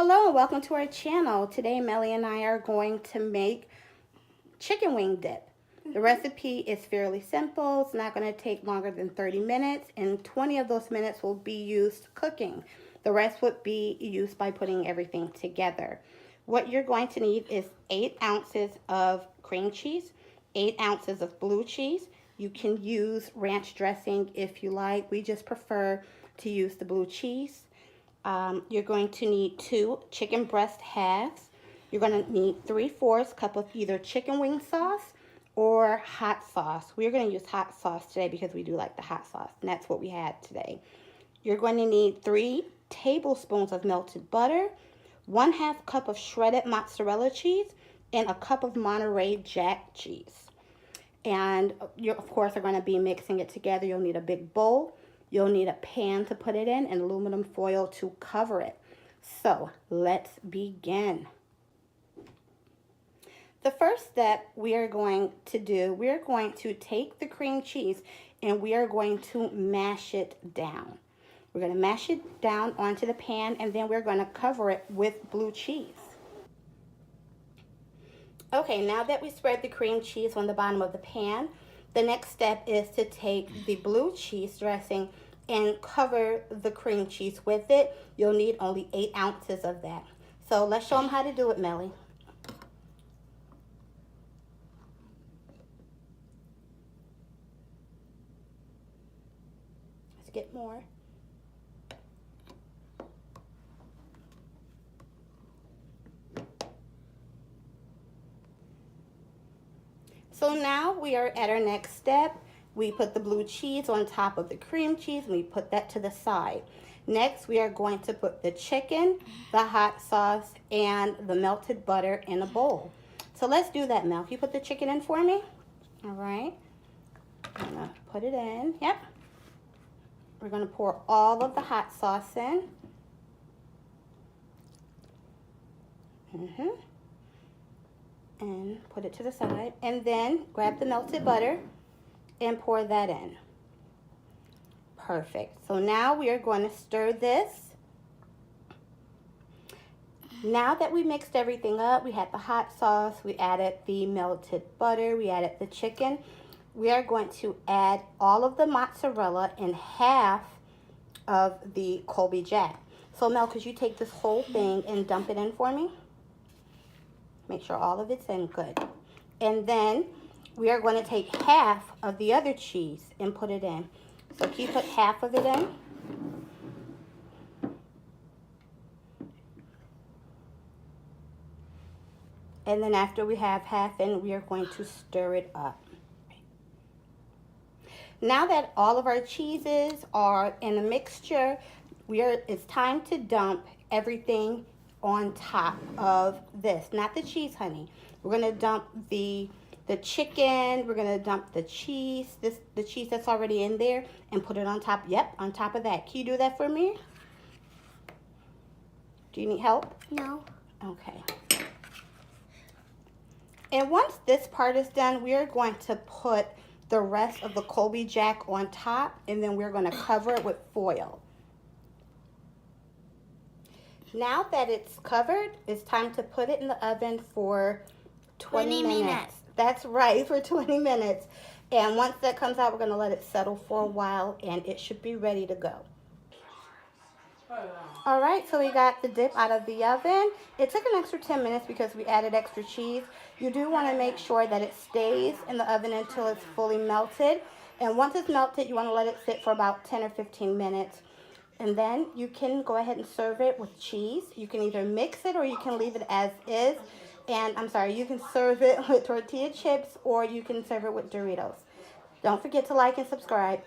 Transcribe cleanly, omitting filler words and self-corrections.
Hello and welcome to our channel. Today Melly and I are going to make chicken wing dip. The recipe is fairly simple. It's not going to take longer than 30 minutes and 20 of those minutes will be used cooking. The rest would be used by putting everything together. What you're going to need is 8 ounces of cream cheese, 8 ounces of blue cheese. You can use ranch dressing if you like. We just prefer to use the blue cheese. You're going to need 2 chicken breast halves. You're going to need 3/4 cup of either chicken wing sauce or hot sauce. We're going to use hot sauce today because we do like the hot sauce, and that's what we had today. You're going to need 3 tablespoons of melted butter, 1/2 cup of shredded mozzarella cheese, and a cup of Monterey Jack cheese. And you, of course, are going to be mixing it together. You'll need a big bowl. You'll need a pan to put it in and aluminum foil to cover it. So let's begin. The first step we are going to do, we are going to take the cream cheese and we are going to mash it down. We're going to mash it down onto the pan and then we're going to cover it with blue cheese. Okay, now that we spread the cream cheese on the bottom of the pan, the next step is to take the blue cheese dressing and cover the cream cheese with it. You'll need only 8 ounces of that. So let's show them how to do it, Melly. Let's get more. So now we are at our next step. We put the blue cheese on top of the cream cheese and we put that to the side. Next, we are going to put the chicken, the hot sauce, and the melted butter in a bowl. So let's do that, Mel. Can you put the chicken in for me? All right. I'm gonna put it in. Yep. We're gonna pour all of the hot sauce in. And put it to the side. And then grab the melted butter and pour that in. Perfect. So now we are going to stir this. Now that we mixed everything up, we had the hot sauce, we added the melted butter, we added the chicken. We are going to add all of the mozzarella and half of the Colby Jack. So Mel, could you take this whole thing and dump it in for me? Make sure all of it's in good. And then we are going to take half of the other cheese and put it in. So can you put half of it in? And then after we have half in, we are going to stir it up. Now that all of our cheeses are in a mixture, it's time to dump everything on top of this. Not the cheese, honey. We're going to dump the chicken, we're going to dump the cheese, the cheese that's already in there, and put it on top. Yep, on top of that. Can you do that for me? Do you need help? No. Okay. And once this part is done, we are going to put the rest of the Colby Jack on top, and then we're going to cover it with foil. Now that it's covered, it's time to put it in the oven for 20 minutes. That's right, for 20 minutes. And once that comes out, we're going to let it settle for a while, and it should be ready to go. All right, so we got the dip out of the oven. It took an extra 10 minutes because we added extra cheese. You do want to make sure that it stays in the oven until it's fully melted. And once it's melted, you want to let it sit for about 10 or 15 minutes. And then you can go ahead and serve it with cheese. You can either mix it or you can leave it as is. And I'm sorry, you can serve it with tortilla chips or you can serve it with Doritos. Don't forget to like and subscribe.